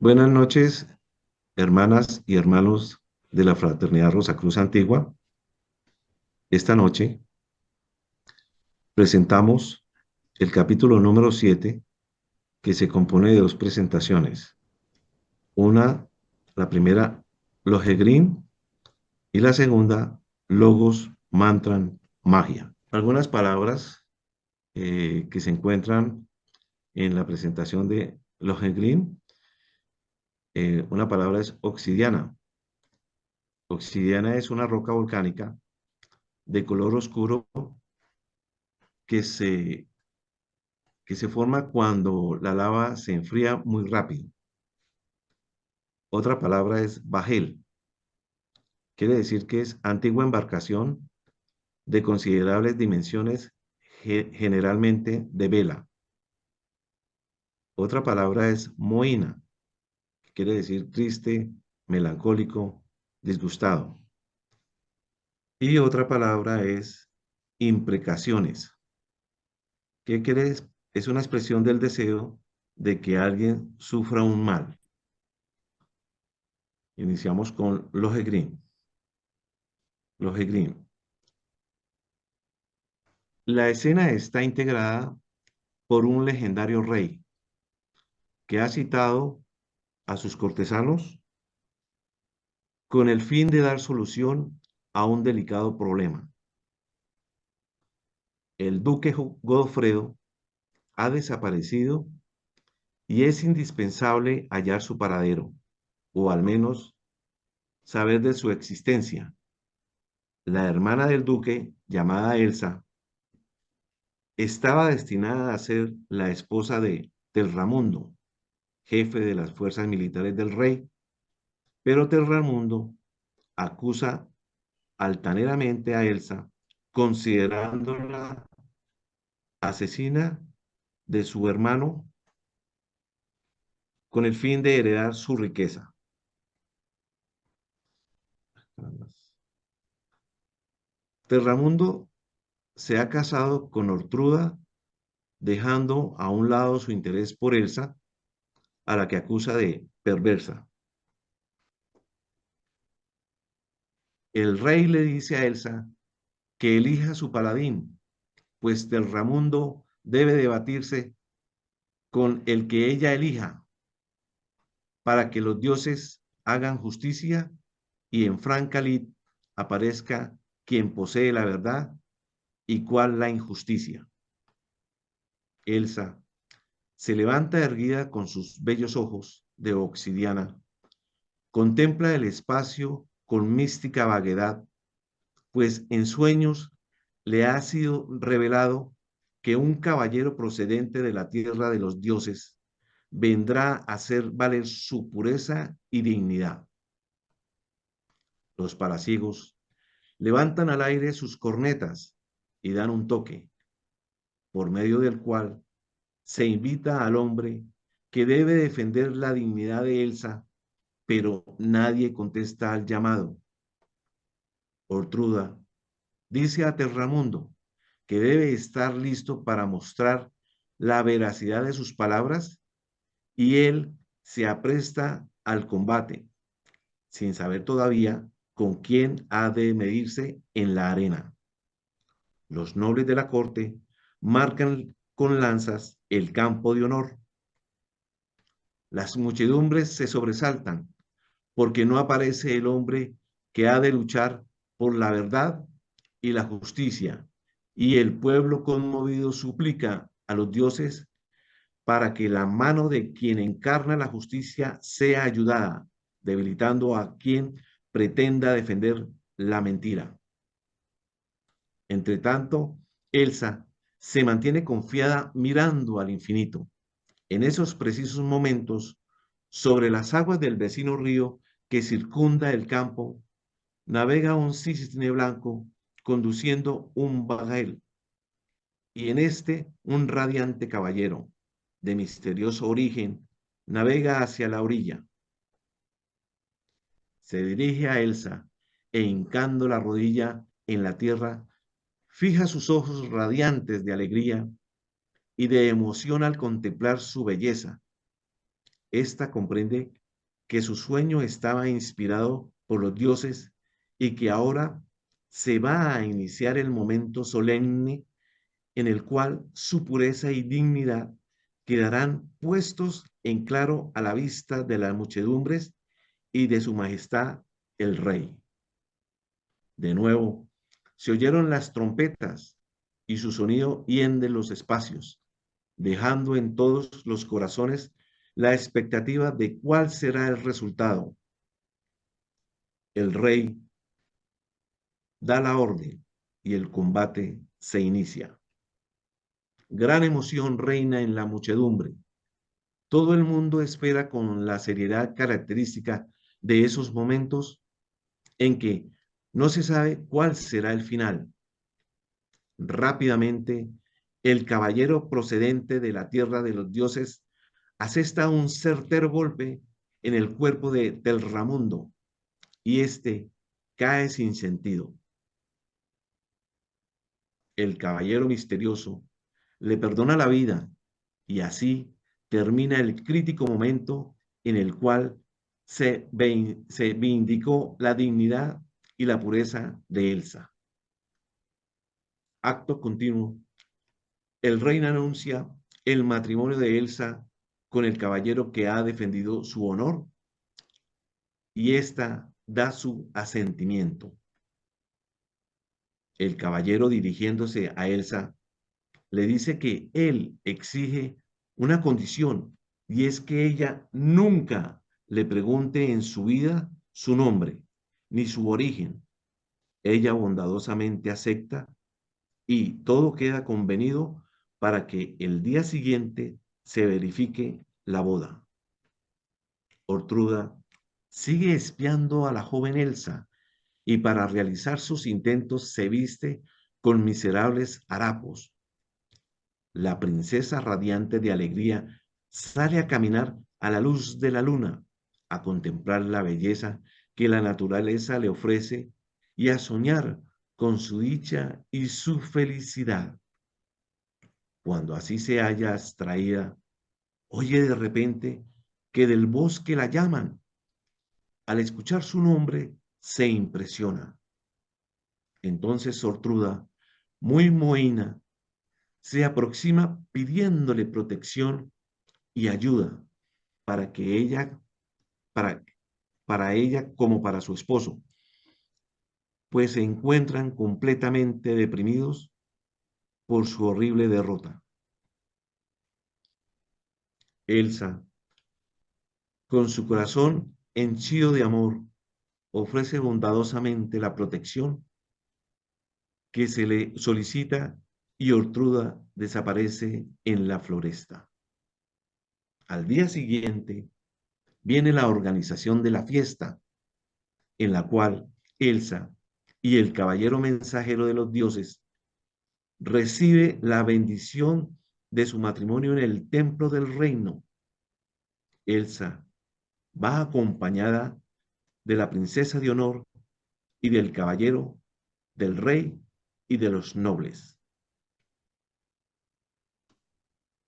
Buenas noches, hermanas y hermanos de la Fraternidad Rosacruz Antigua. Esta noche presentamos el capítulo número 7, que se compone de dos presentaciones. Una, la primera, Logegrin, y la segunda, Logos, Mantran, Magia. Algunas palabras que se encuentran en la presentación de Logegrin. Una palabra es obsidiana. Obsidiana es una roca volcánica de color oscuro que se, que se forma cuando la lava se enfría muy rápido. Otra palabra es bajel. Quiere decir que es antigua embarcación de considerables dimensiones, generalmente de vela. Otra palabra es moina, que quiere decir triste, melancólico, disgustado. Y otra palabra es imprecaciones, que es una expresión del deseo de que alguien sufra un mal. Iniciamos con Lohengrin. Lohengrin. La escena está integrada por un legendario rey que ha citado a sus cortesanos con el fin de dar solución a un delicado problema. El duque Godofredo ha desaparecido y es indispensable hallar su paradero, o al menos saber de su existencia. La hermana del duque, llamada Elsa, estaba destinada a ser la esposa de Telramundo, jefe de las fuerzas militares del rey, pero Telramundo acusa altaneramente a Elsa, considerándola asesina de su hermano con el fin de heredar su riqueza. Terramundo se ha casado con Ortruda, dejando a un lado su interés por Elsa, a la que acusa de perversa. El rey le dice a Elsa que elija su paladín, pues Terramundo debe debatirse con el que ella elija, para que los dioses hagan justicia y en franca lid aparezca quien posee la verdad y cuál la injusticia. Elsa se levanta erguida con sus bellos ojos de obsidiana, contempla el espacio con mística vaguedad, pues en sueños le ha sido revelado que un caballero procedente de la tierra de los dioses vendrá a hacer valer su pureza y dignidad. Los paraciegos levantan al aire sus cornetas y dan un toque, por medio del cual se invita al hombre que debe defender la dignidad de Elsa, pero nadie contesta al llamado. Ortruda dice a Terramundo que debe estar listo para mostrar la veracidad de sus palabras y él se apresta al combate, sin saber todavía con quién ha de medirse en la arena. Los nobles de la corte marcan con lanzas el campo de honor. Las muchedumbres se sobresaltan porque no aparece el hombre que ha de luchar por la verdad y la justicia, y el pueblo conmovido suplica a los dioses para que la mano de quien encarna la justicia sea ayudada, debilitando a quien pretenda defender la mentira. Entre tanto, Elsa se mantiene confiada mirando al infinito. En esos precisos momentos, sobre las aguas del vecino río que circunda el campo, navega un cisne blanco conduciendo un bagael, y en este un radiante caballero de misterioso origen navega hacia la orilla. Se dirige a Elsa e hincando la rodilla en la tierra, fija sus ojos radiantes de alegría y de emoción al contemplar su belleza. Esta comprende que su sueño estaba inspirado por los dioses y que ahora se va a iniciar el momento solemne en el cual su pureza y dignidad quedarán puestos en claro a la vista de las muchedumbres y de su majestad el rey. De nuevo, se oyeron las trompetas y su sonido hiende los espacios, dejando en todos los corazones la expectativa de cuál será el resultado. El rey da la orden y el combate se inicia. Gran emoción reina en la muchedumbre. Todo el mundo espera con la seriedad característica de esos momentos en que no se sabe cuál será el final. Rápidamente, el caballero procedente de la tierra de los dioses asesta un certero golpe en el cuerpo de Telramundo y éste cae sin sentido. El caballero misterioso le perdona la vida y así termina el crítico momento en el cual se vindicó la dignidad y la pureza de Elsa. Acto continuo, el rey anuncia el matrimonio de Elsa con el caballero que ha defendido su honor y ésta da su asentimiento. El caballero, dirigiéndose a Elsa, le dice que él exige una condición y es que ella nunca le pregunte en su vida su nombre ni su origen. Ella bondadosamente acepta y todo queda convenido para que el día siguiente se verifique la boda. Ortruda sigue espiando a la joven Elsa y para realizar sus intentos se viste con miserables harapos. La princesa, radiante de alegría, sale a caminar a la luz de la luna, a contemplar la belleza que la naturaleza le ofrece y a soñar con su dicha y su felicidad. Cuando así se halla abstraída, oye de repente que del bosque la llaman. Al escuchar su nombre, se impresiona. Entonces Sortruda, muy mohina, se aproxima pidiéndole protección y ayuda para que ella, para, para ella como para su esposo, pues se encuentran completamente deprimidos por su horrible derrota. Elsa, con su corazón henchido de amor, ofrece bondadosamente la protección que se le solicita y Ortruda desaparece en la floresta. Al día siguiente viene la organización de la fiesta, en la cual Elsa y el caballero mensajero de los dioses recibe la bendición de su matrimonio en el templo del reino. Elsa va acompañada de la princesa de honor y del caballero, del rey y de los nobles.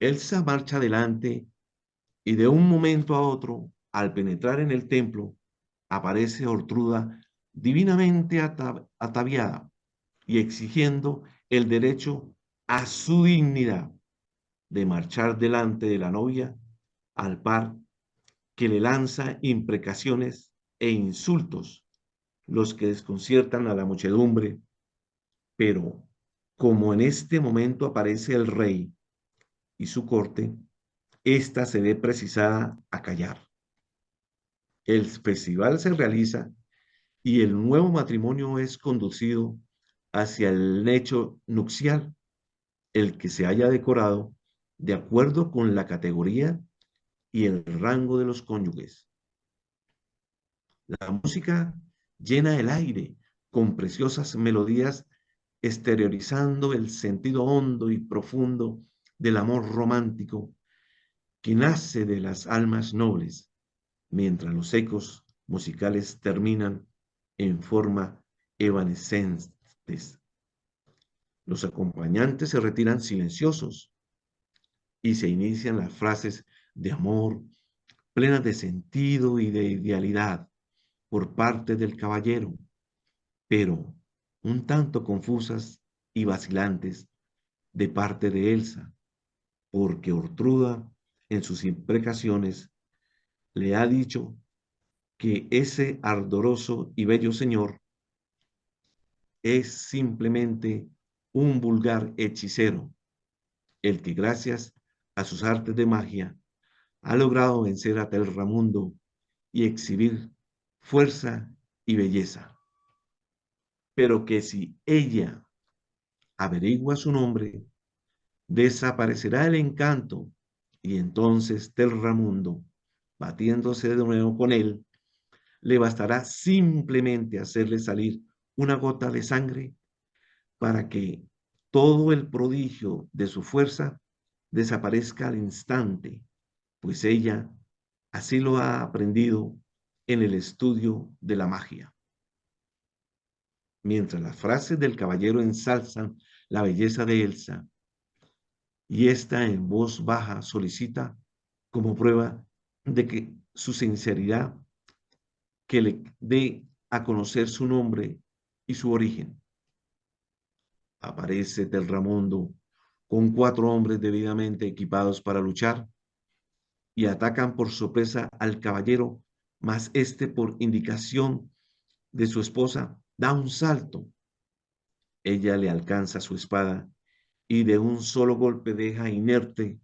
Elsa marcha adelante y de un momento a otro, al penetrar en el templo, aparece Ortruda divinamente ataviada y exigiendo el derecho a su dignidad de marchar delante de la novia al par que le lanza imprecaciones e insultos, los que desconciertan a la muchedumbre, pero como en este momento aparece el rey y su corte, ésta se ve precisada a callar. El festival se realiza y el nuevo matrimonio es conducido hacia el lecho nupcial, el que se haya decorado de acuerdo con la categoría y el rango de los cónyuges. La música llena el aire con preciosas melodías exteriorizando el sentido hondo y profundo del amor romántico que nace de las almas nobles, mientras los ecos musicales terminan en forma evanescentes. Los acompañantes se retiran silenciosos y se inician las frases de amor plenas de sentido y de idealidad por parte del caballero, pero un tanto confusas y vacilantes de parte de Elsa, porque Ortruda en sus imprecaciones le ha dicho que ese ardoroso y bello señor es simplemente un vulgar hechicero, el que gracias a sus artes de magia ha logrado vencer a Telramundo y exhibir fuerza y belleza, pero que si ella averigua su nombre, desaparecerá el encanto y entonces Telramundo, batiéndose de nuevo con él, le bastará simplemente hacerle salir una gota de sangre para que todo el prodigio de su fuerza desaparezca al instante, pues ella así lo ha aprendido en el estudio de la magia. Mientras las frases del caballero ensalzan la belleza de Elsa, y ésta en voz baja solicita como prueba de que su sinceridad que le dé a conocer su nombre y su origen. Aparece Telramundo con 4 hombres debidamente equipados para luchar y atacan por sorpresa al caballero, mas este por indicación de su esposa da un salto. Ella le alcanza su espada y de un solo golpe deja inerte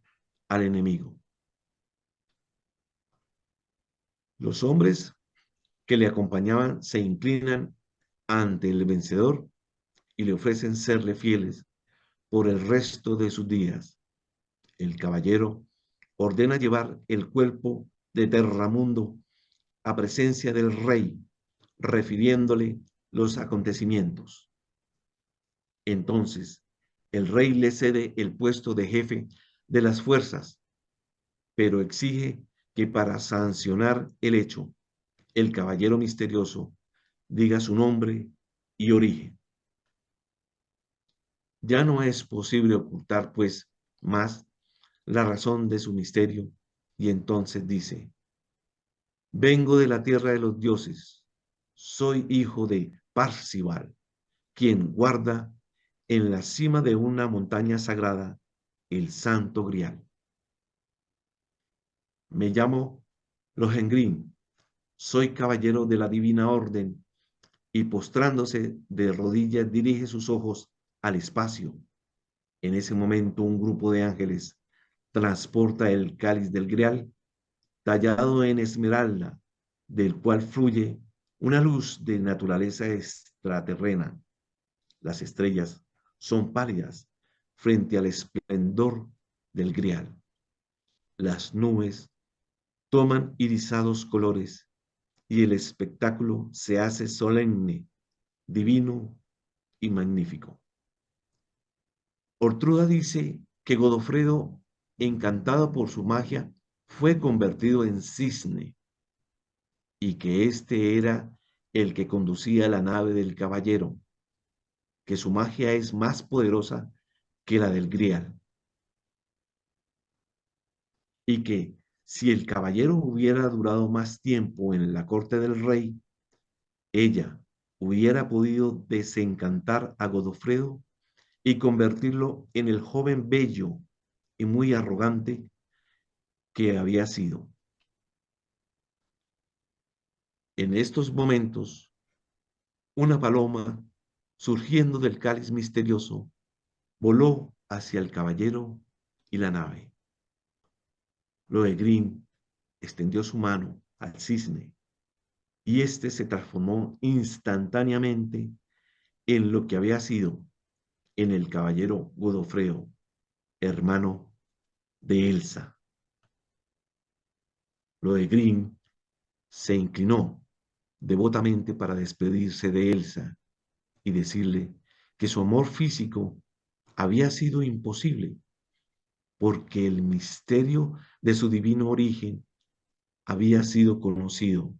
al enemigo. Los hombres que le acompañaban se inclinan ante el vencedor y le ofrecen serle fieles por el resto de sus días. El caballero ordena llevar el cuerpo de Terramundo a presencia del rey, refiriéndole los acontecimientos. Entonces, el rey le cede el puesto de jefe de las fuerzas, pero exige que para sancionar el hecho, el caballero misterioso diga su nombre y origen. Ya no es posible ocultar, pues, más la razón de su misterio, y entonces dice: vengo de la tierra de los dioses, soy hijo de Parzival, quien guarda en la cima de una montaña sagrada el Santo Grial. Me llamo Lohengrin, soy caballero de la Divina Orden, y postrándose de rodillas dirige sus ojos al espacio. En ese momento un grupo de ángeles transporta el cáliz del Grial, tallado en esmeralda, del cual fluye una luz de naturaleza extraterrena. Las estrellas son pálidas frente al esplendor del Grial. Las nubes toman irisados colores y el espectáculo se hace solemne, divino y magnífico. Ortruda dice que Godofredo, encantado por su magia, fue convertido en cisne y que éste era el que conducía la nave del caballero, que su magia es más poderosa que la del Grial, y que si el caballero hubiera durado más tiempo en la corte del rey, ella hubiera podido desencantar a Godofredo y convertirlo en el joven bello y muy arrogante que había sido. En estos momentos, una paloma, surgiendo del cáliz misterioso, voló hacia el caballero y la nave. Lohengrin extendió su mano al cisne y éste se transformó instantáneamente en lo que había sido, en el caballero Godofredo, hermano de Elsa. Lohengrin se inclinó devotamente para despedirse de Elsa y decirle que su amor físico había sido imposible, porque el misterio de su divino origen había sido conocido,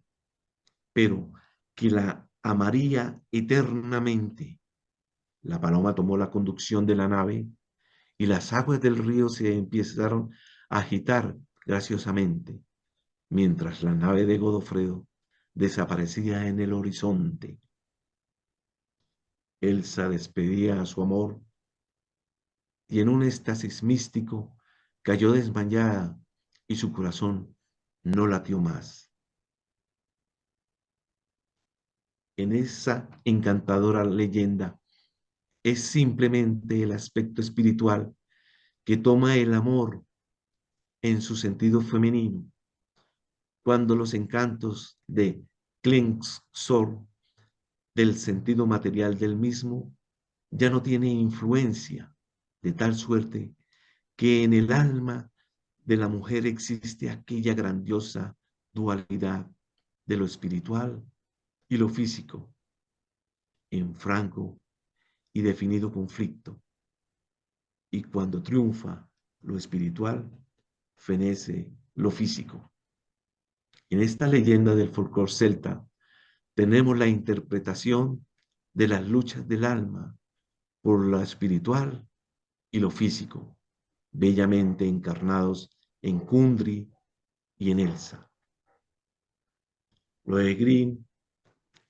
pero que la amaría eternamente. La paloma tomó la conducción de la nave y las aguas del río se empezaron a agitar graciosamente. mientras la nave de Godofredo desaparecía en el horizonte. Elsa despedía a su amor y en un éxtasis místico cayó desmayada y su corazón no latió más. En esa encantadora leyenda es simplemente el aspecto espiritual que toma el amor en su sentido femenino, cuando los encantos de Klingsor del sentido material del mismo ya no tiene influencia, de tal suerte que en el alma de la mujer existe aquella grandiosa dualidad de lo espiritual y lo físico, en franco y definido conflicto. Y cuando triunfa lo espiritual, fenece lo físico. En esta leyenda del folclore celta tenemos la interpretación de las luchas del alma por lo espiritual y lo físico, bellamente encarnados en Kundry y en Elsa. Lohengrin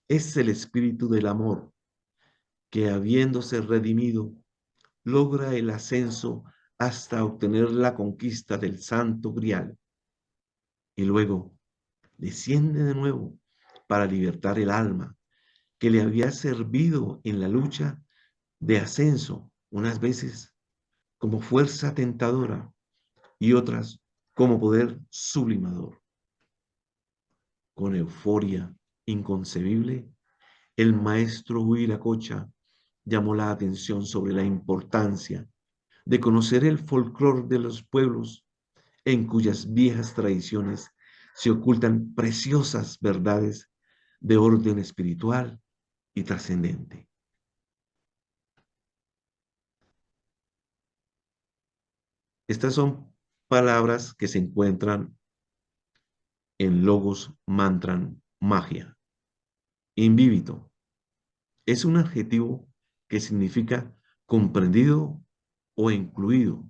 es el espíritu del amor que, habiéndose redimido, logra el ascenso hasta obtener la conquista del Santo Grial y luego desciende de nuevo para libertar el alma que le había servido en la lucha de ascenso, unas veces como fuerza tentadora y otras como poder sublimador. Con euforia inconcebible, el maestro Huiracocha llamó la atención sobre la importancia de conocer el folclore de los pueblos en cuyas viejas tradiciones se ocultan preciosas verdades de orden espiritual y trascendente. Estas son palabras que se encuentran en Logos Mantran Magia. Invívito es un adjetivo que significa comprendido o incluido.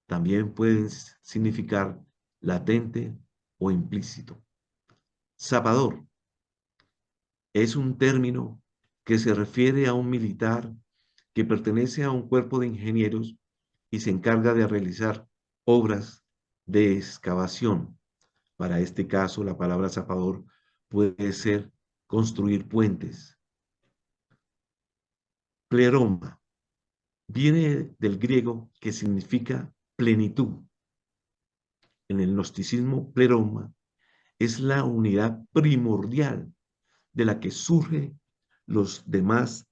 También puede significar latente o implícito. Zapador es un término que se refiere a un militar que pertenece a un cuerpo de ingenieros y se encarga de realizar obras de excavación. Para este caso, la palabra zapador puede ser construir puentes. Pleroma viene del griego que significa plenitud. En el gnosticismo, pleroma es la unidad primordial de la que surgen los demás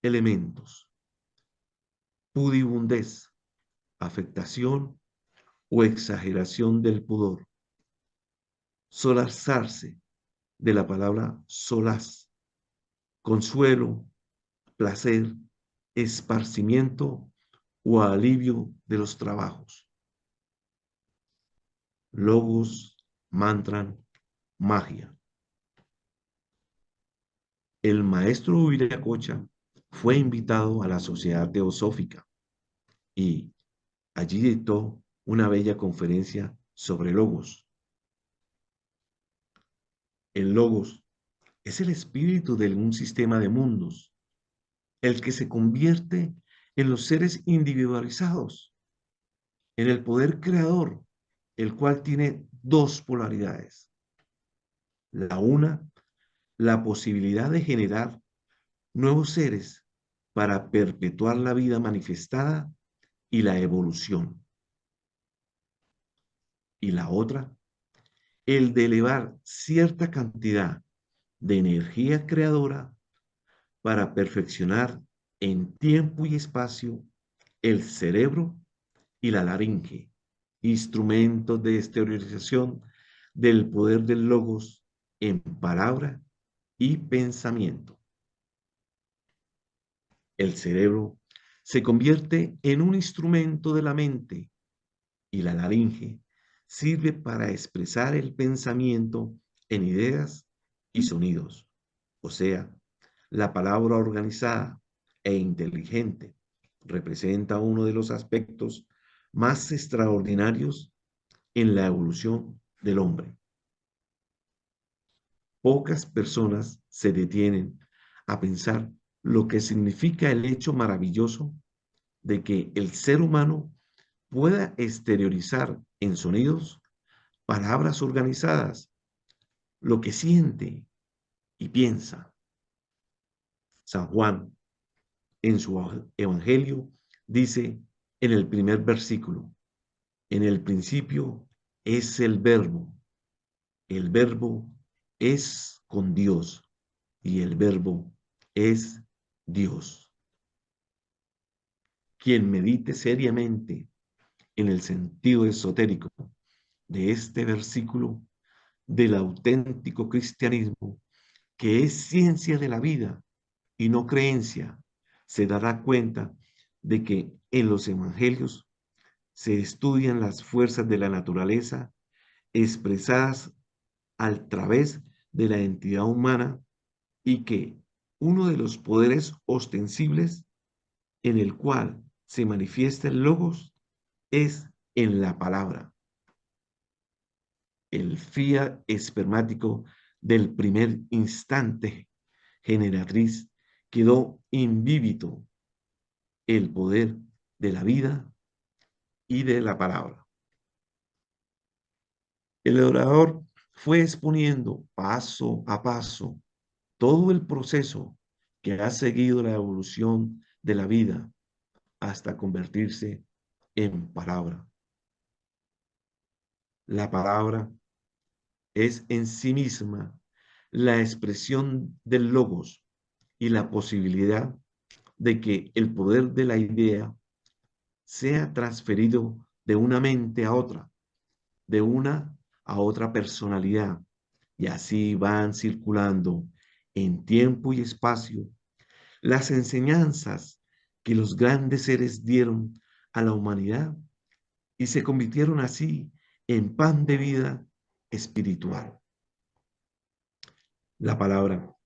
elementos. Pudibundez, afectación o exageración del pudor. Solazarse, de la palabra solaz, consuelo, placer, esparcimiento o alivio de los trabajos. Logos, mantran, magia. El maestro Viracocha fue invitado a la Sociedad Teosófica y allí dictó una bella conferencia sobre logos. El logos es el espíritu de un sistema de mundos, el que se convierte en los seres individualizados, en el poder creador, el cual tiene dos polaridades. La una, la posibilidad de generar nuevos seres para perpetuar la vida manifestada y la evolución. Y la otra, el de elevar cierta cantidad de energía creadora para perfeccionar en tiempo y espacio el cerebro y la laringe, instrumentos de exteriorización del poder del logos en palabra y pensamiento. El cerebro se convierte en un instrumento de la mente y la laringe sirve para expresar el pensamiento en ideas y sonidos, o sea, la palabra organizada e inteligente representa uno de los aspectos más extraordinarios en la evolución del hombre. Pocas personas se detienen a pensar lo que significa el hecho maravilloso de que el ser humano pueda exteriorizar en sonidos palabras organizadas, lo que siente y piensa. San Juan, en su Evangelio, dice en el primer versículo, en el principio es el verbo es con Dios y el verbo es Dios. Quien medite seriamente en el sentido esotérico de este versículo del auténtico cristianismo, que es ciencia de la vida y no creencia, se dará cuenta de que en los evangelios se estudian las fuerzas de la naturaleza expresadas a través de la entidad humana y que uno de los poderes ostensibles en el cual se manifiesta el logos es en la palabra. El fiat espermático del primer instante generatriz quedó invívido el poder de la vida y de la palabra. El orador fue exponiendo paso a paso todo el proceso que ha seguido la evolución de la vida hasta convertirse en palabra. La palabra es en sí misma la expresión del logos y la posibilidad de que el poder de la idea sea transferido de una mente a otra, de una a otra personalidad, y así van circulando en tiempo y espacio las enseñanzas que los grandes seres dieron a la humanidad y se convirtieron así en pan de vida espiritual. La palabra,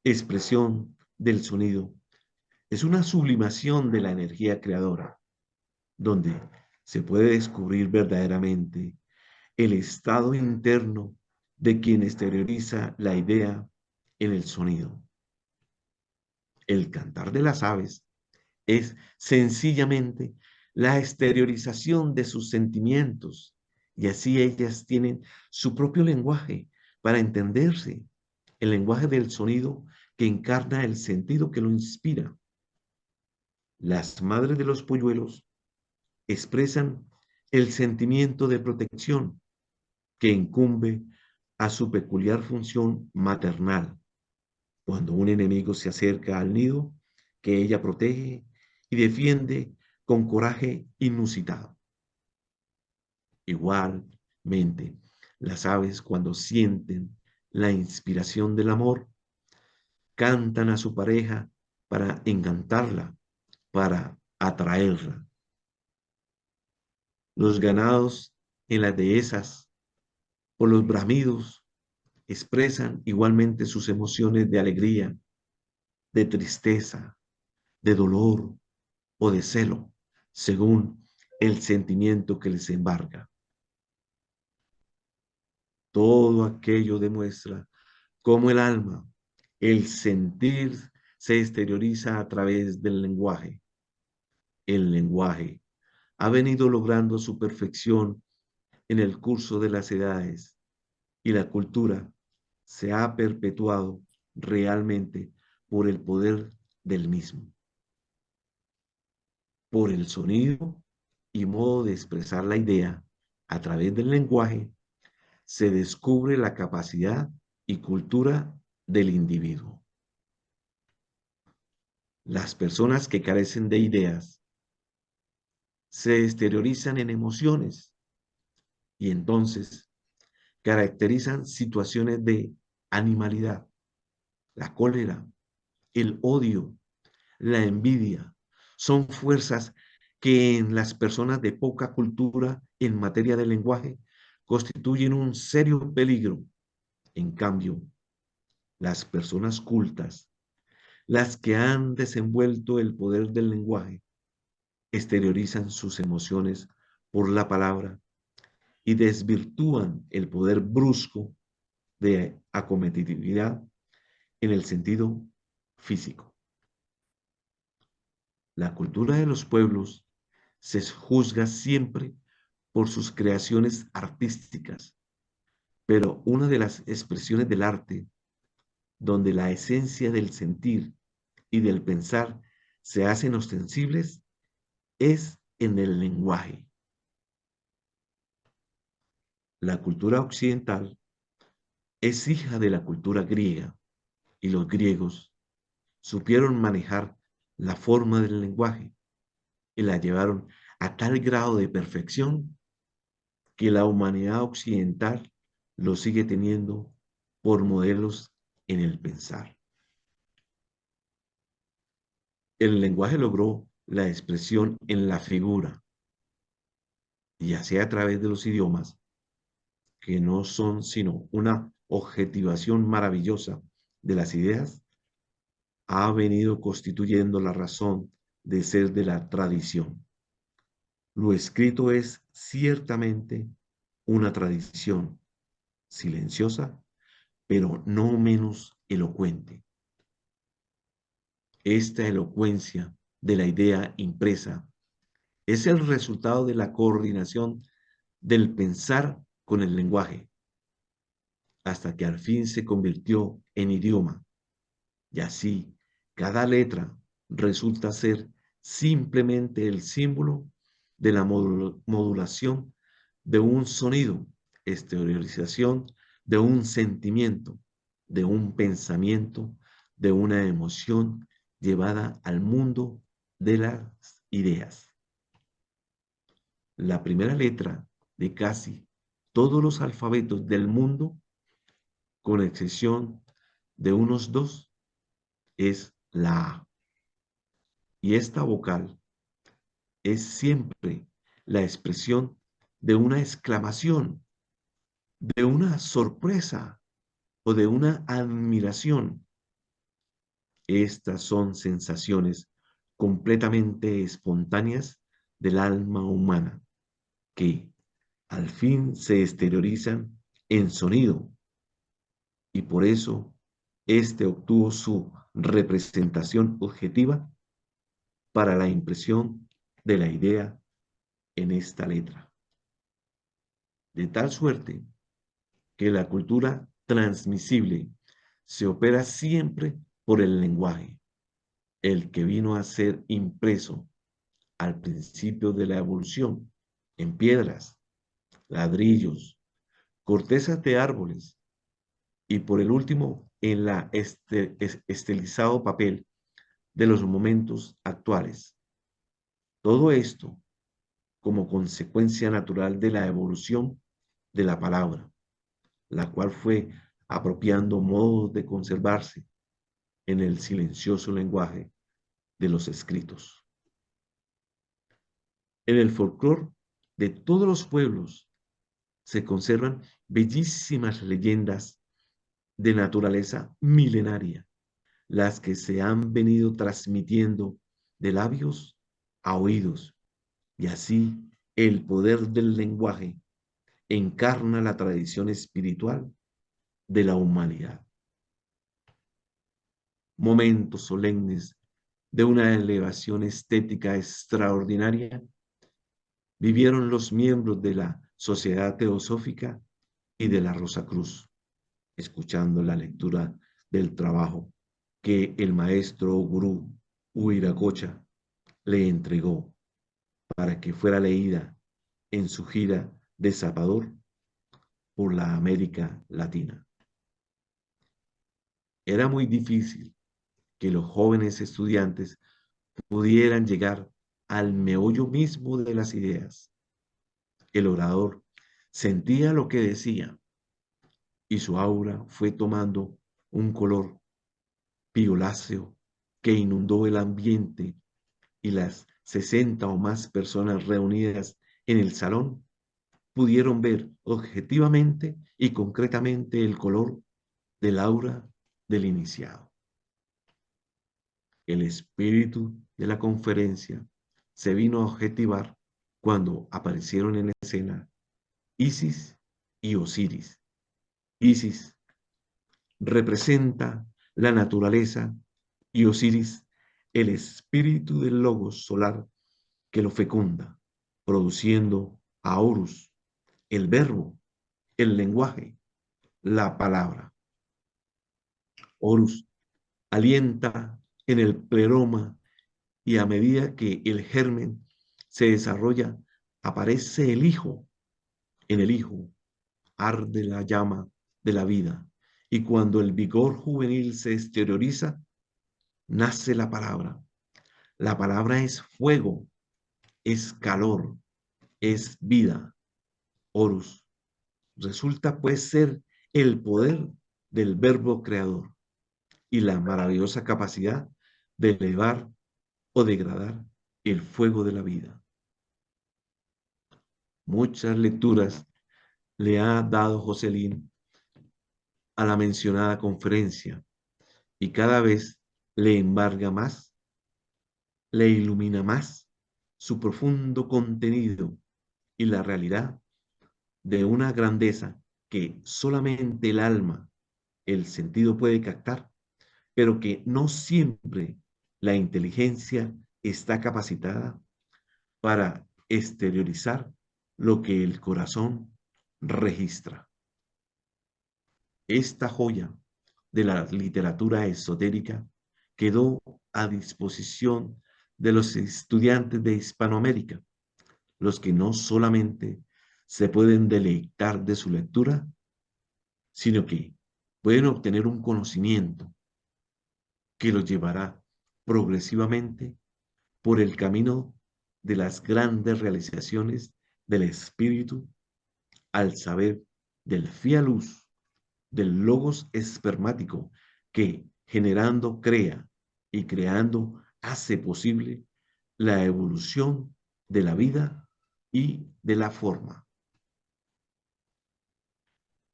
expresión del sonido, es una sublimación de la energía creadora, donde se puede descubrir verdaderamente el estado interno de quien exterioriza la idea en el sonido. El cantar de las aves es sencillamente la exteriorización de sus sentimientos y así ellas tienen su propio lenguaje para entenderse, el lenguaje del sonido que encarna el sentido que lo inspira. Las madres de los polluelos expresan el sentimiento de protección que incumbe a su peculiar función maternal. Cuando un enemigo se acerca al nido, que ella protege y defiende con coraje inusitado. Igualmente, las aves cuando sienten la inspiración del amor, cantan a su pareja para encantarla, para atraerla. Los ganados en las dehesas o los bramidos expresan igualmente sus emociones de alegría, de tristeza, de dolor o de celo, según el sentimiento que les embarga. Todo aquello demuestra cómo el alma, el sentir, se exterioriza a través del lenguaje. El lenguaje ha venido logrando su perfección en el curso de las edades y la cultura se ha perpetuado realmente por el poder del mismo, por el sonido y modo de expresar la idea a través del lenguaje. Se descubre la capacidad y cultura del individuo. Las personas que carecen de ideas se exteriorizan en emociones y entonces caracterizan situaciones de animalidad, la cólera, el odio, la envidia. Son fuerzas que en las personas de poca cultura en materia de lenguaje constituyen un serio peligro. En cambio, las personas cultas, las que han desenvuelto el poder del lenguaje, exteriorizan sus emociones por la palabra y desvirtúan el poder brusco de acometividad en el sentido físico. La cultura de los pueblos se juzga siempre por sus creaciones artísticas, pero una de las expresiones del arte, donde la esencia del sentir y del pensar se hacen ostensibles, es en el lenguaje. La cultura occidental es hija de la cultura griega y los griegos supieron manejar la forma del lenguaje y la llevaron a tal grado de perfección que la humanidad occidental lo sigue teniendo por modelos en el pensar. El lenguaje logró la expresión en la figura, ya sea a través de los idiomas, que no son sino una objetivación maravillosa de las ideas, ha venido constituyendo la razón de ser de la tradición. Lo escrito es ciertamente una tradición silenciosa, pero no menos elocuente. Esta elocuencia de la idea impresa es el resultado de la coordinación del pensar con el lenguaje, hasta que al fin se convirtió en idioma. Y así, cada letra resulta ser simplemente el símbolo de la modulación de un sonido, exteriorización de un sentimiento, de un pensamiento, de una emoción llevada al mundo de las ideas. La primera letra de casi todos los alfabetos del mundo, con excepción de unos dos, es la A. Y esta vocal es siempre la expresión de una exclamación, de una sorpresa o de una admiración. Estas son sensaciones completamente espontáneas del alma humana que al fin se exteriorizan en sonido, y por eso este obtuvo su representación objetiva para la impresión de la idea en esta letra. De tal suerte que la cultura transmisible se opera siempre por el lenguaje, el que vino a ser impreso al principio de la evolución en piedras, ladrillos, cortezas de árboles y por el último en la estilizado papel de los momentos actuales. Todo esto como consecuencia natural de la evolución de la palabra, la cual fue apropiando modos de conservarse en el silencioso lenguaje de los escritos. En el folclore de todos los pueblos se conservan bellísimas leyendas de naturaleza milenaria, las que se han venido transmitiendo de labios a oídos, y así el poder del lenguaje encarna la tradición espiritual de la humanidad. Momentos solemnes de una elevación estética extraordinaria vivieron los miembros de la Sociedad Teosófica y de la Rosacruz, escuchando la lectura del trabajo que el maestro gurú Huiracocha le entregó para que fuera leída en su gira de zapador por la América Latina. Era muy difícil que los jóvenes estudiantes pudieran llegar al meollo mismo de las ideas. El orador sentía lo que decía y su aura fue tomando un color violáceo que inundó el ambiente, y las 60 o más personas reunidas en el salón pudieron ver objetivamente y concretamente el color del aura del iniciado. El espíritu de la conferencia se vino a objetivar cuando aparecieron en escena Isis y Osiris. Isis representa la naturaleza y Osiris, el espíritu del logos solar que lo fecunda, produciendo a Horus, el verbo, el lenguaje, la palabra. Horus alienta en el pleroma y a medida que el germen se desarrolla, aparece el hijo. En el hijo arde la llama de la vida y cuando el vigor juvenil se exterioriza, nace la palabra. La palabra es fuego, es calor, es vida. Horus resulta pues ser el poder del verbo creador y la maravillosa capacidad de elevar o degradar el fuego de la vida. Muchas lecturas le ha dado Jocelyn a la mencionada conferencia y cada vez le embarga más, le ilumina más su profundo contenido y la realidad de una grandeza que solamente el alma, el sentido puede captar, pero que no siempre la inteligencia está capacitada para exteriorizar lo que el corazón registra. Esta joya de la literatura esotérica quedó a disposición de los estudiantes de Hispanoamérica, los que no solamente se pueden deleitar de su lectura, sino que pueden obtener un conocimiento que los llevará progresivamente por el camino de las grandes realizaciones del espíritu al saber del fialuz, del logos espermático que generando crea y creando hace posible la evolución de la vida y de la forma.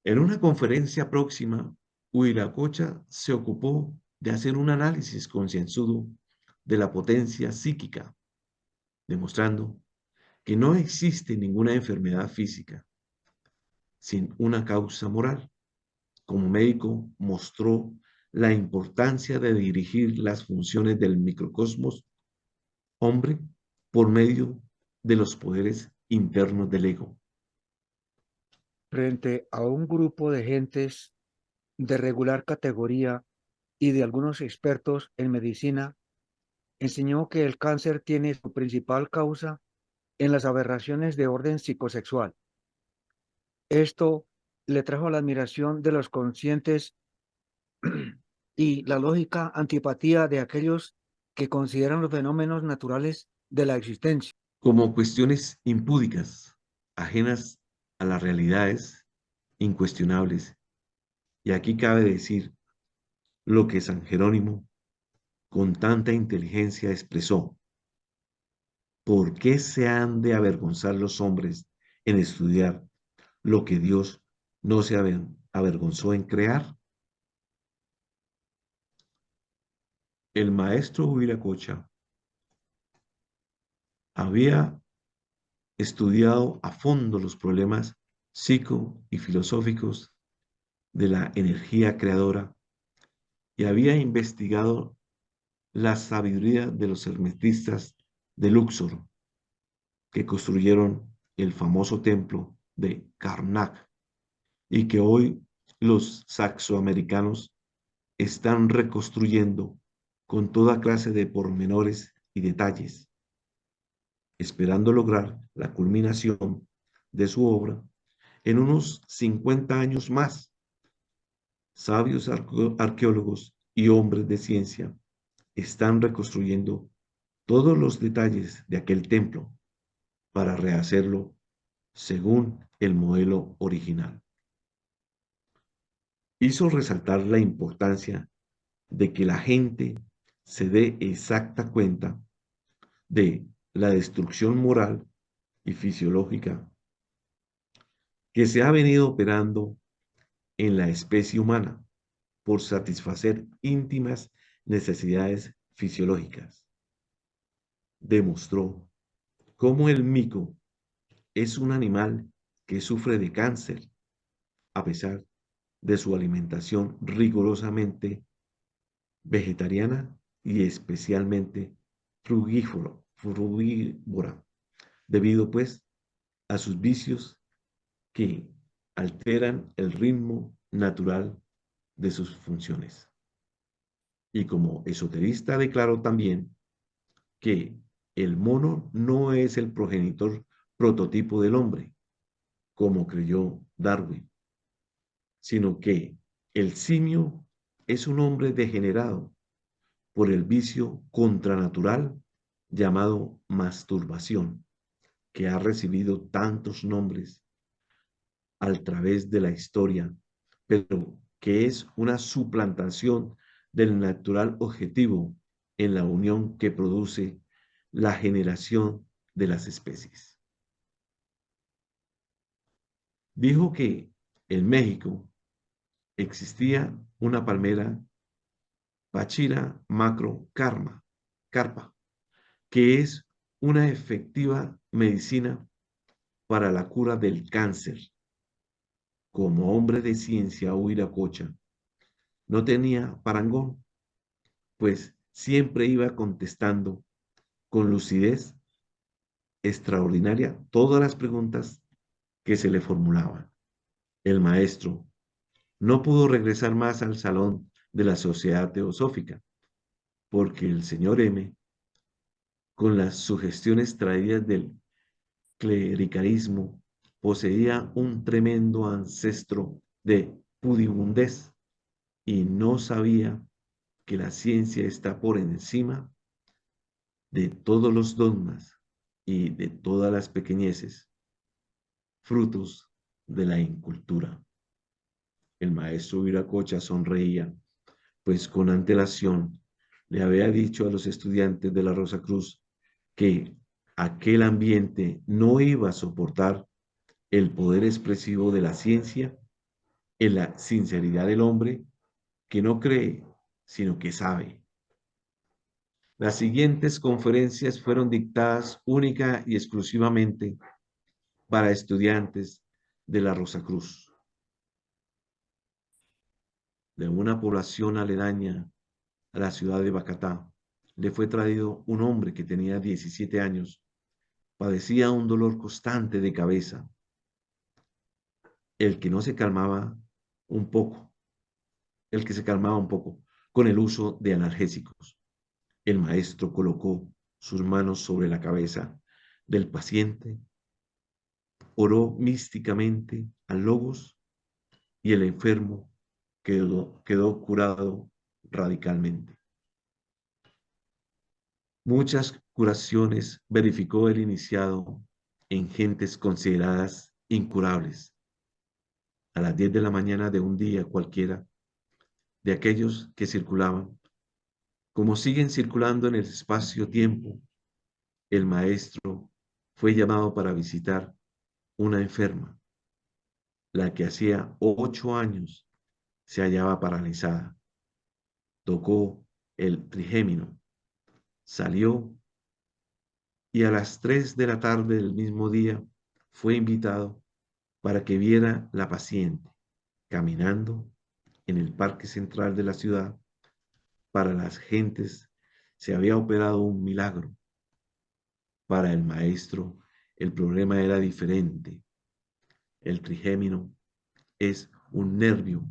En una conferencia próxima, Huiracocha se ocupó de hacer un análisis concienzudo de la potencia psíquica, demostrando que no existe ninguna enfermedad física sin una causa moral. Como médico, mostró la importancia de dirigir las funciones del microcosmos hombre por medio de los poderes internos del ego. Frente a un grupo de gentes de regular categoría y de algunos expertos en medicina, enseñó que el cáncer tiene su principal causa en las aberraciones de orden psicosexual. Esto le trajo la admiración de los conscientes y la lógica antipatía de aquellos que consideran los fenómenos naturales de la existencia. Como cuestiones impúdicas, ajenas a las realidades incuestionables. Y aquí cabe decir lo que San Jerónimo con tanta inteligencia expresó. ¿Por qué se han de avergonzar los hombres en estudiar lo que Dios no se avergonzó en crear? El maestro Huiracocha había estudiado a fondo los problemas psico y filosóficos de la energía creadora y había investigado la sabiduría de los hermetistas de Luxor, que construyeron el famoso templo de Karnak y que hoy los saxoamericanos están reconstruyendo con toda clase de pormenores y detalles, esperando lograr la culminación de su obra en unos 50 años más. Sabios arqueólogos y hombres de ciencia están reconstruyendo todos los detalles de aquel templo para rehacerlo según el modelo original. Hizo resaltar la importancia de que la gente se dé exacta cuenta de la destrucción moral y fisiológica que se ha venido operando en la especie humana por satisfacer íntimas necesidades fisiológicas. Demostró cómo el mico es un animal que sufre de cáncer, a pesar de su alimentación rigurosamente vegetariana y especialmente frugívora, debido pues a sus vicios que alteran el ritmo natural de sus funciones. Y como esoterista declaró también que el mono no es el progenitor prototipo del hombre, como creyó Darwin, sino que el simio es un hombre degenerado por el vicio contranatural llamado masturbación, que ha recibido tantos nombres a través de la historia, pero que es una suplantación del natural objetivo en la unión que produce la generación de las especies. Dijo que en México existía una palmera Pachira macro carpa, que es una efectiva medicina para la cura del cáncer. Como hombre de ciencia Huiracocha, no tenía parangón, pues siempre iba contestando con lucidez extraordinaria todas las preguntas que se le formulaban. El maestro no pudo regresar más al salón de la Sociedad Teosófica, porque el señor M, con las sugestiones traídas del clericalismo, poseía un tremendo ancestro de pudibundez y no sabía que la ciencia está por encima de todos los dogmas y de todas las pequeñeces, frutos de la incultura. El maestro Viracocha sonreía, pues con antelación le había dicho a los estudiantes de la Rosa Cruz que aquel ambiente no iba a soportar el poder expresivo de la ciencia en la sinceridad del hombre que no cree, sino que sabe. Las siguientes conferencias fueron dictadas única y exclusivamente para estudiantes de la Rosacruz, de una población aledaña a la ciudad de Bacatá. Le fue traído un hombre que tenía 17 años, padecía un dolor constante de cabeza, el que no se calmaba un poco, el que se calmaba un poco con el uso de analgésicos. El maestro colocó sus manos sobre la cabeza del paciente, oró místicamente al Logos y el enfermo quedó curado radicalmente. Muchas curaciones verificó el iniciado en gentes consideradas incurables. A las 10 de la mañana de un día cualquiera, de aquellos que circulaban, como siguen circulando en el espacio-tiempo, el maestro fue llamado para visitar una enferma, la que hacía 8 años se hallaba paralizada. Tocó el trigémino, salió y a las 3 de la tarde del mismo día fue invitado para que viera la paciente caminando en el parque central de la ciudad. Para las gentes se había operado un milagro. Para el maestro el problema era diferente. El trigémino es un nervio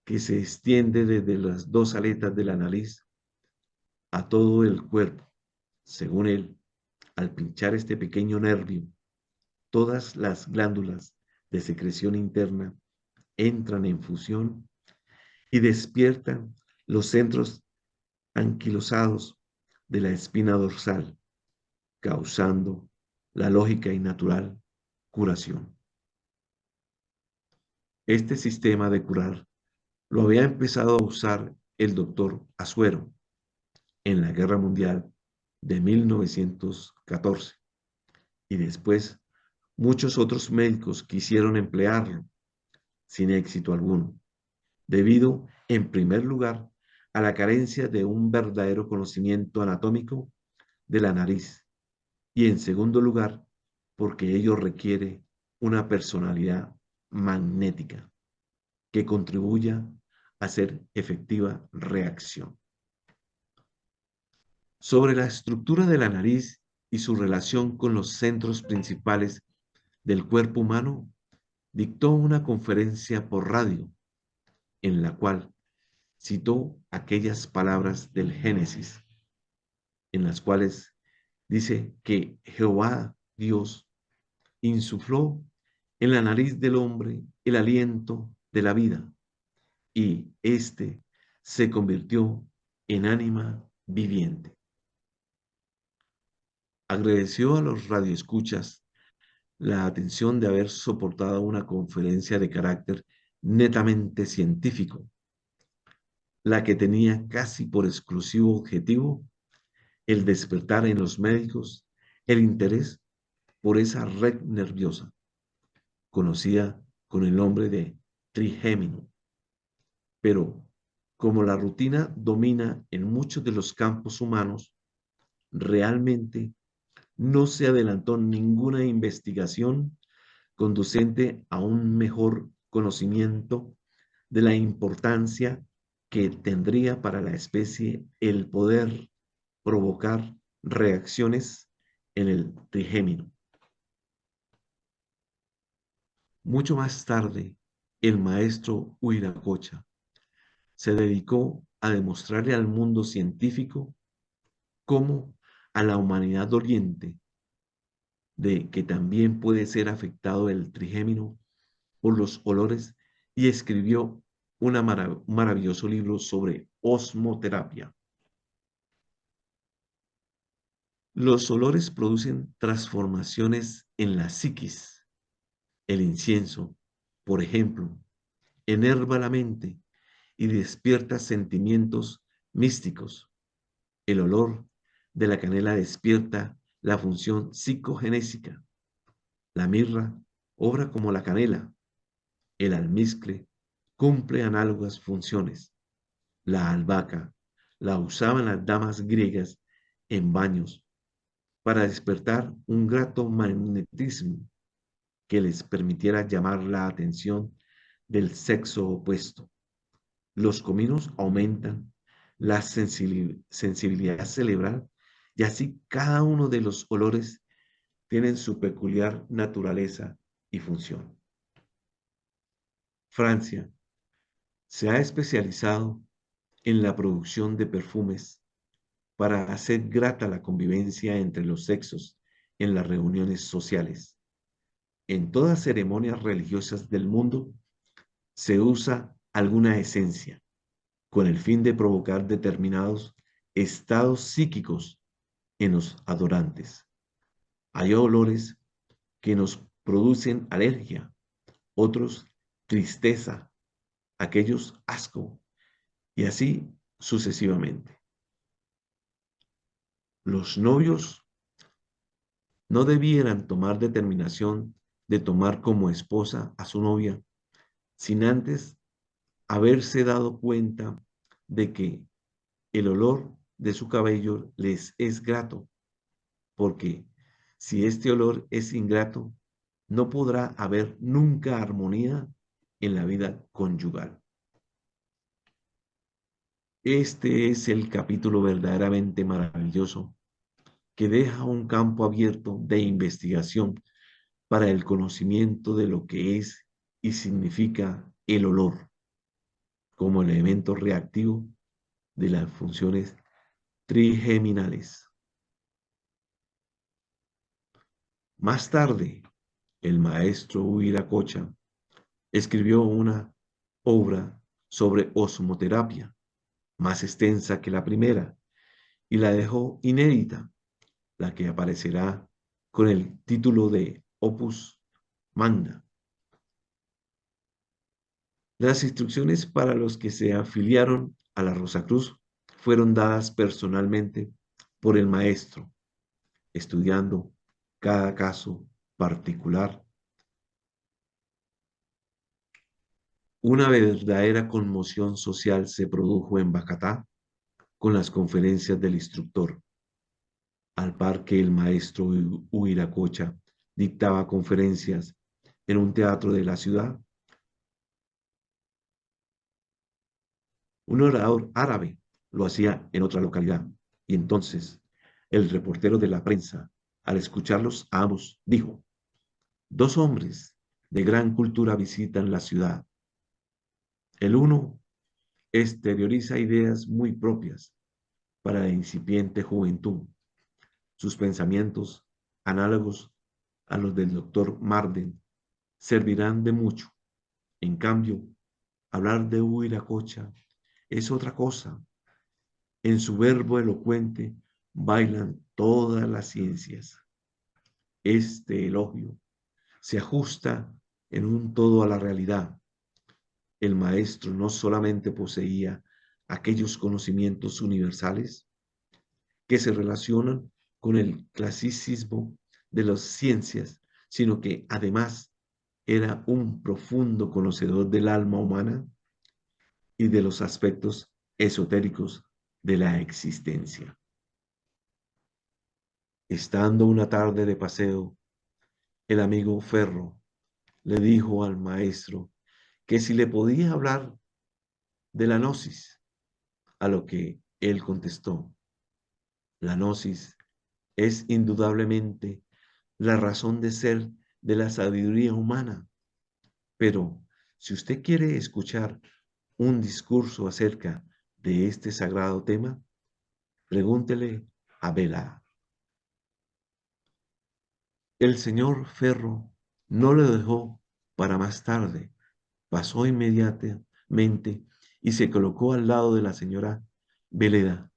que se extiende desde las dos aletas de la nariz a todo el cuerpo. Según él, al pinchar este pequeño nervio, todas las glándulas de secreción interna entran en fusión y despiertan los centros anquilosados de la espina dorsal, causando la lógica y natural curación. Este sistema de curar lo había empezado a usar el doctor Asuero en la Guerra Mundial de 1914 y después muchos otros médicos quisieron emplearlo sin éxito alguno, debido, en primer lugar, a la carencia de un verdadero conocimiento anatómico de la nariz y, en segundo lugar, porque ello requiere una personalidad magnética. que contribuya a hacer efectiva reacción. Sobre la estructura de la nariz y su relación con los centros principales del cuerpo humano, dictó una conferencia por radio en la cual citó aquellas palabras del Génesis, en las cuales dice que Jehová Dios insufló en la nariz del hombre el aliento de la vida y éste se convirtió en ánima viviente. Agradeció a los radioescuchas la atención de haber soportado una conferencia de carácter netamente científico, la que tenía casi por exclusivo objetivo el despertar en los médicos el interés por esa red nerviosa, conocida con el nombre de trigémino. Pero como la rutina domina en muchos de los campos humanos, realmente no se adelantó ninguna investigación conducente a un mejor conocimiento de la importancia que tendría para la especie el poder provocar reacciones en el trigémino. Mucho más tarde, el maestro Huiracocha se dedicó a demostrarle al mundo científico cómo a la humanidad doliente de que también puede ser afectado el trigémino por los olores y escribió un maravilloso libro sobre osmoterapia. Los olores producen transformaciones en la psiquis. El incienso, por ejemplo, enerva la mente y despierta sentimientos místicos. El olor de la canela despierta la función psicogenésica. La mirra obra como la canela. El almizcle cumple análogas funciones. La albahaca la usaban las damas griegas en baños para despertar un grato magnetismo que les permitiera llamar la atención del sexo opuesto. Los cominos aumentan la sensibilidad cerebral y así cada uno de los olores tienen su peculiar naturaleza y función. Francia se ha especializado en la producción de perfumes para hacer grata la convivencia entre los sexos en las reuniones sociales. En todas ceremonias religiosas del mundo se usa alguna esencia con el fin de provocar determinados estados psíquicos en los adorantes. Hay olores que nos producen alergia, otros tristeza, aquellos asco, y así sucesivamente. Los novios no debieran tomar determinación de tomar como esposa a su novia sin antes haberse dado cuenta de que el olor de su cabello les es grato, porque si este olor es ingrato, no podrá haber nunca armonía en la vida conyugal. Este es el capítulo verdaderamente maravilloso que deja un campo abierto de investigación para el conocimiento de lo que es y significa el olor como elemento reactivo de las funciones trigeminales. Más tarde, el maestro Huiracocha escribió una obra sobre osmoterapia, más extensa que la primera, y la dejó inédita, la que aparecerá con el título de Opus Magna. Las instrucciones para los que se afiliaron a la Rosacruz fueron dadas personalmente por el maestro, estudiando cada caso particular. Una verdadera conmoción social se produjo en Bacatá con las conferencias del instructor. Al par que el maestro Huiracocha dictaba conferencias en un teatro de la ciudad, Un orador árabe lo hacía en otra localidad. Y entonces el reportero de la prensa, al escucharlos a ambos, dijo: dos hombres de gran cultura visitan la ciudad. El uno exterioriza ideas muy propias para la incipiente juventud. Sus pensamientos, análogos a los del doctor Marden, servirán de mucho. En cambio, hablar de Huiracocha es otra cosa. En su verbo elocuente bailan todas las ciencias. Este elogio se ajusta en un todo a la realidad. El maestro no solamente poseía aquellos conocimientos universales que se relacionan con el clasicismo de las ciencias, sino que además era un profundo conocedor del alma humana y de los aspectos esotéricos de la existencia. Estando una tarde de paseo, el amigo Ferro le dijo al maestro que si le podía hablar de la gnosis, a lo que él contestó: la gnosis es indudablemente la razón de ser de la sabiduría humana, pero si usted quiere escuchar un discurso acerca de este sagrado tema, pregúntele a Vela. El señor Ferro no lo dejó para más tarde. Pasó inmediatamente y se colocó al lado de la señora Veleda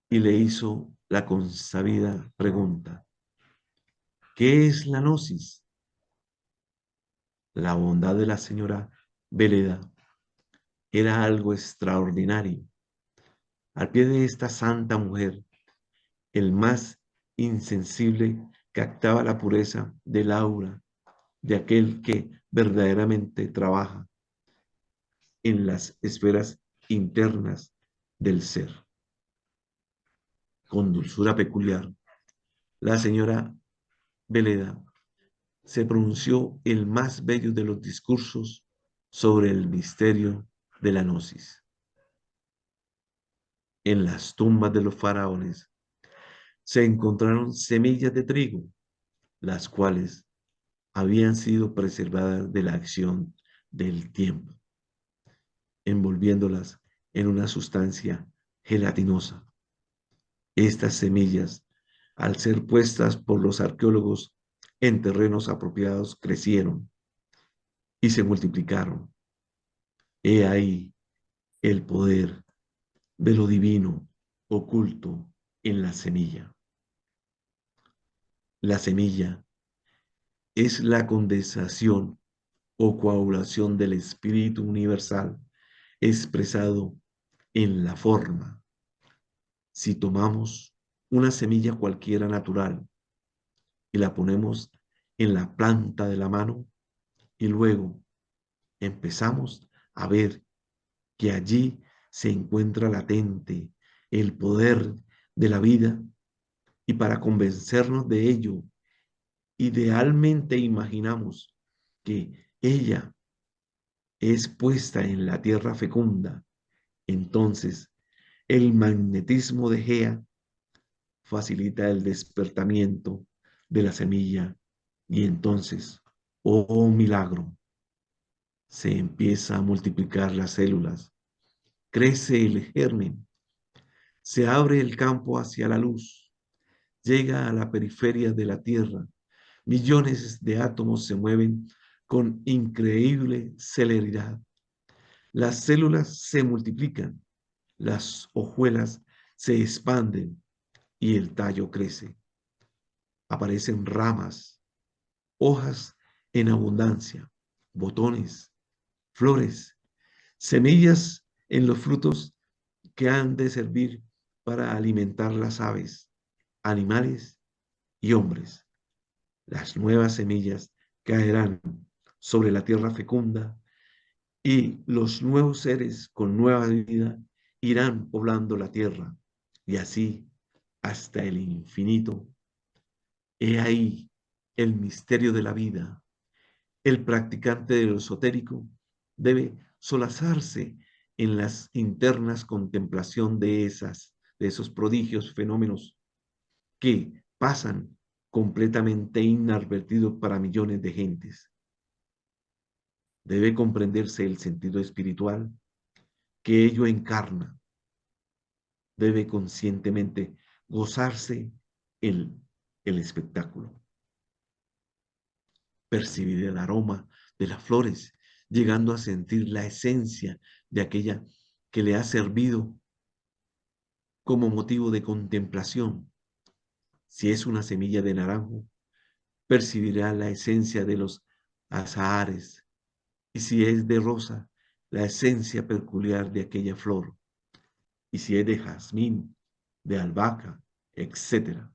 y le hizo la consabida pregunta: ¿qué es la gnosis? La bondad de la señora Veleda era algo extraordinario. Al pie de esta santa mujer, el más insensible captaba la pureza del aura de aquel que verdaderamente trabaja en las esferas internas del ser. Con dulzura peculiar, la señora Veleda se pronunció el más bello de los discursos sobre el misterio de la gnosis. En las tumbas de los faraones se encontraron semillas de trigo, las cuales habían sido preservadas de la acción del tiempo, envolviéndolas en una sustancia gelatinosa. Estas semillas, al ser puestas por los arqueólogos en terrenos apropiados, crecieron y se multiplicaron. He ahí el poder de lo divino oculto en la semilla. La semilla es la condensación o coagulación del espíritu universal expresado en la forma. Si tomamos una semilla cualquiera natural y la ponemos en la planta de la mano y luego empezamos a ver que allí se encuentra latente el poder de la vida, y para convencernos de ello, idealmente imaginamos que ella es puesta en la tierra fecunda. Entonces el magnetismo de Gea facilita el despertamiento de la semilla y entonces, oh milagro, se empieza a multiplicar las células, crece el germen, se abre el campo hacia la luz, llega a la periferia de la Tierra. Millones de átomos se mueven con increíble celeridad. Las células se multiplican, las hojuelas se expanden y el tallo crece. Aparecen ramas, hojas en abundancia, botones, flores, semillas en los frutos que han de servir para alimentar las aves, animales y hombres. Las nuevas semillas caerán sobre la tierra fecunda y los nuevos seres con nueva vida irán poblando la tierra y así hasta el infinito. He ahí el misterio de la vida. El practicante de lo esotérico debe solazarse en las internas contemplación de esos prodigios, fenómenos que pasan completamente inadvertidos para millones de gentes. Debe comprenderse el sentido espiritual que ello encarna. Debe conscientemente gozarse el, el espectáculo, percibir el aroma de las flores, llegando a sentir la esencia de aquella que le ha servido como motivo de contemplación. Si es una semilla de naranjo, percibirá la esencia de los azahares, y si es de rosa, la esencia peculiar de aquella flor, y si es de jazmín, de albahaca, etc.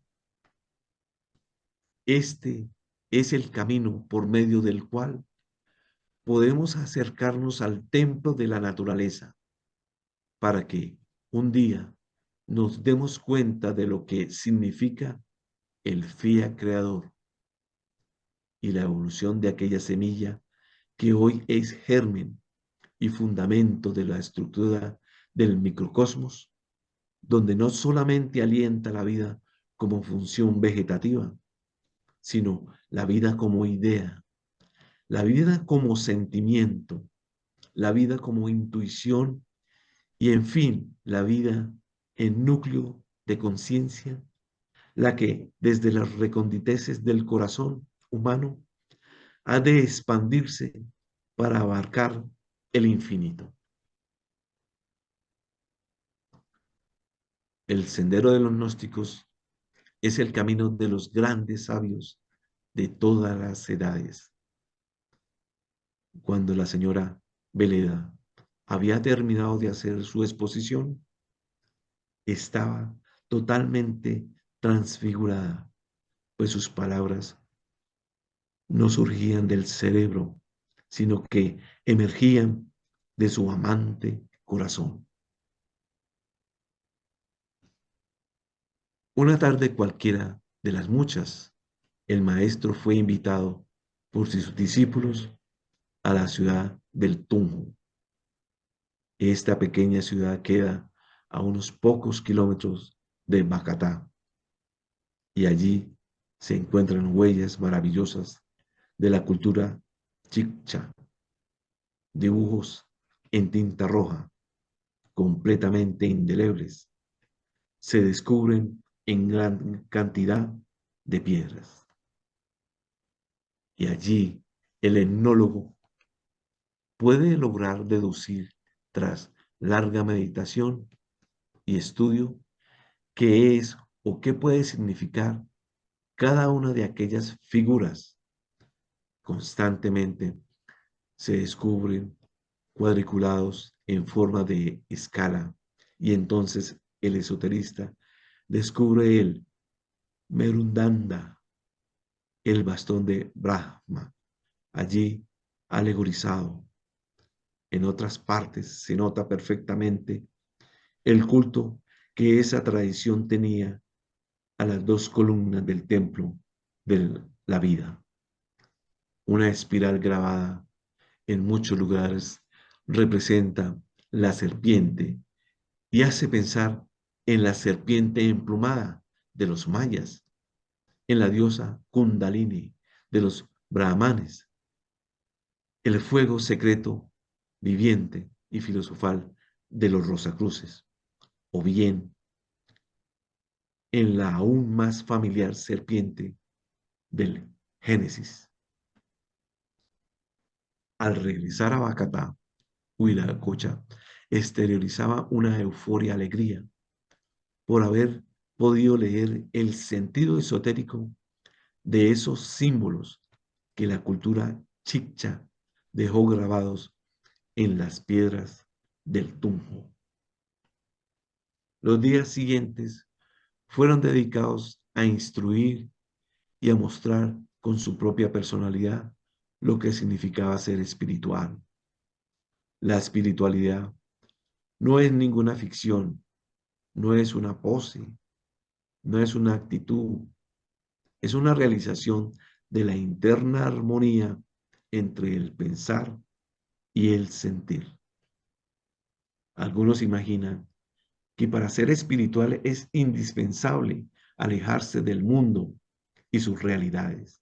Este es el camino por medio del cual podemos acercarnos al templo de la naturaleza, para que un día nos demos cuenta de lo que significa el fiat creador y la evolución de aquella semilla que hoy es germen y fundamento de la estructura del microcosmos, donde no solamente alienta la vida como función vegetativa, sino la vida como idea, la vida como sentimiento, la vida como intuición y, en fin, la vida en núcleo de conciencia, la que desde las reconditeces del corazón humano ha de expandirse para abarcar el infinito. El sendero de los gnósticos es el camino de los grandes sabios de todas las edades. Cuando la señora Veleda había terminado de hacer su exposición, estaba totalmente transfigurada, pues sus palabras no surgían del cerebro, sino que emergían de su amante corazón. Una tarde cualquiera de las muchas, el maestro fue invitado por sus discípulos a la ciudad del Tunjo. Esta pequeña ciudad queda a unos pocos kilómetros de Bacatá y allí se encuentran huellas maravillosas de la cultura chiccha, dibujos en tinta roja, completamente indelebles, se descubren en gran cantidad de piedras. Y allí el etnólogo puede lograr deducir, tras larga meditación y estudio, qué es o qué puede significar cada una de aquellas figuras. Constantemente se descubren cuadriculados en forma de escala y entonces el esoterista descubre el Merundanda, el bastón de Brahma, allí alegorizado. En otras partes se nota perfectamente el culto que esa tradición tenía a las dos columnas del templo de la vida. Una espiral grabada en muchos lugares representa la serpiente y hace pensar en la serpiente emplumada de los mayas, en la diosa Kundalini de los brahmanes, el fuego secreto, viviente y filosofal de los rosacruces, o bien en la aún más familiar serpiente del Génesis. Al regresar a Bacatá, Huiracocha exteriorizaba una euforia alegría por haber podido leer el sentido esotérico de esos símbolos que la cultura chiccha dejó grabados en las piedras del Tunjo. Los días siguientes fueron dedicados a instruir y a mostrar con su propia personalidad lo que significaba ser espiritual. La espiritualidad no es ninguna ficción, no es una pose, no es una actitud, es una realización de la interna armonía entre el pensar y el sentir. Algunos imaginan que para ser espiritual es indispensable alejarse del mundo y sus realidades,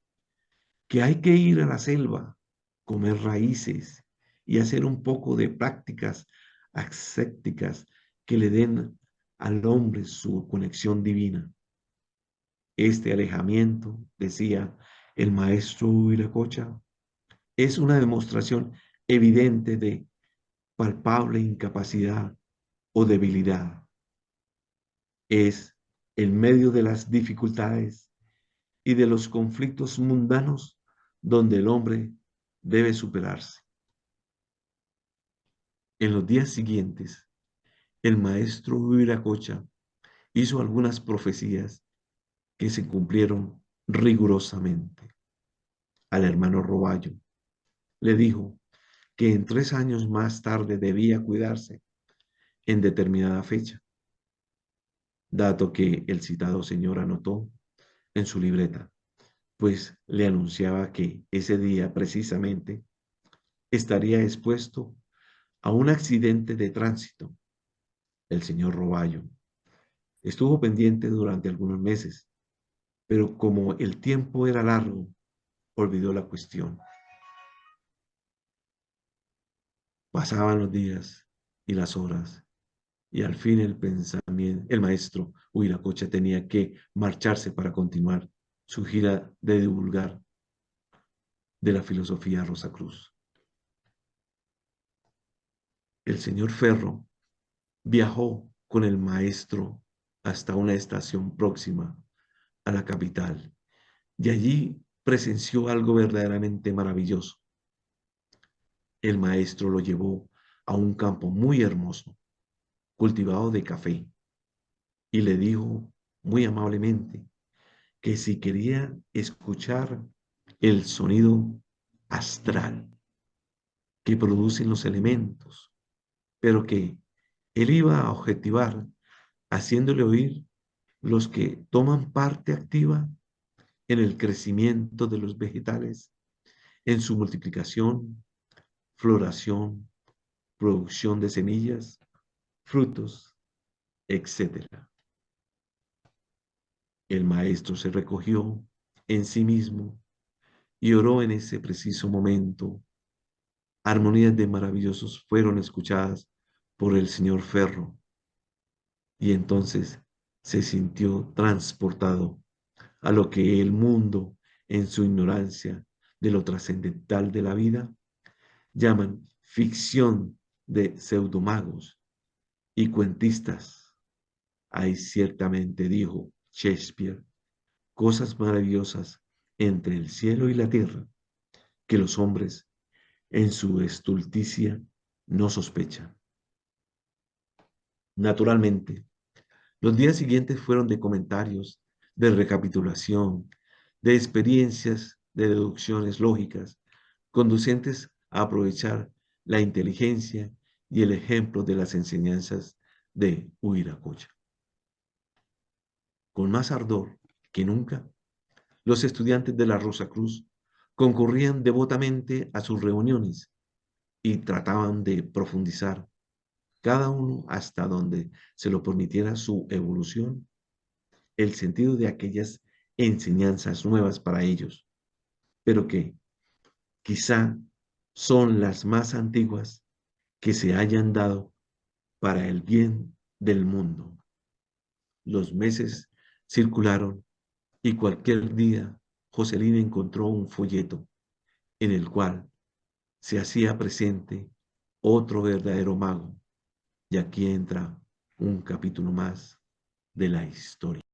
que hay que ir a la selva, comer raíces y hacer un poco de prácticas ascéticas que le den al hombre su conexión divina. Este alejamiento, decía el maestro Viracocha, es una demostración evidente de palpable incapacidad o debilidad. Es en medio de las dificultades y de los conflictos mundanos donde el hombre debe superarse. En los días siguientes, el maestro Viracocha hizo algunas profecías que se cumplieron rigurosamente. Al hermano Roballo le dijo que en 3 años más tarde debía cuidarse en determinada fecha, dato que el citado señor anotó en su libreta, pues le anunciaba que ese día precisamente estaría expuesto a un accidente de tránsito. El señor Roballo estuvo pendiente durante algunos meses, pero como el tiempo era largo, olvidó la cuestión. Pasaban los días y las horas, y al fin el maestro Huiracocha tenía que marcharse para continuar su gira de divulgar de la filosofía Rosacruz. El señor Ferro viajó con el maestro hasta una estación próxima a la capital y allí presenció algo verdaderamente maravilloso. El maestro lo llevó a un campo muy hermoso, cultivado de café, y le dijo muy amablemente que si quería escuchar el sonido astral que producen los elementos, pero que él iba a objetivar haciéndole oír los que toman parte activa en el crecimiento de los vegetales, en su multiplicación, floración, producción de semillas, frutos, etcétera. El maestro se recogió en sí mismo y oró en ese preciso momento. Armonías de maravillosos fueron escuchadas por el señor Ferro y entonces se sintió transportado a lo que el mundo, en su ignorancia de lo trascendental de la vida, llaman ficción de pseudomagos y cuentistas. Hay ciertamente, dijo Shakespeare, cosas maravillosas entre el cielo y la tierra que los hombres en su estulticia no sospechan. Naturalmente, los días siguientes fueron de comentarios, de recapitulación, de experiencias, de deducciones lógicas, conducentes a aprovechar la inteligencia y el ejemplo de las enseñanzas de Huiracocha. Con más ardor que nunca, los estudiantes de la Rosacruz concurrían devotamente a sus reuniones y trataban de profundizar, cada uno hasta donde se lo permitiera su evolución, el sentido de aquellas enseñanzas nuevas para ellos, pero que quizá son las más antiguas que se hayan dado para el bien del mundo. Los meses circularon y cualquier día Jocelyn encontró un folleto en el cual se hacía presente otro verdadero mago. Y aquí entra un capítulo más de la historia.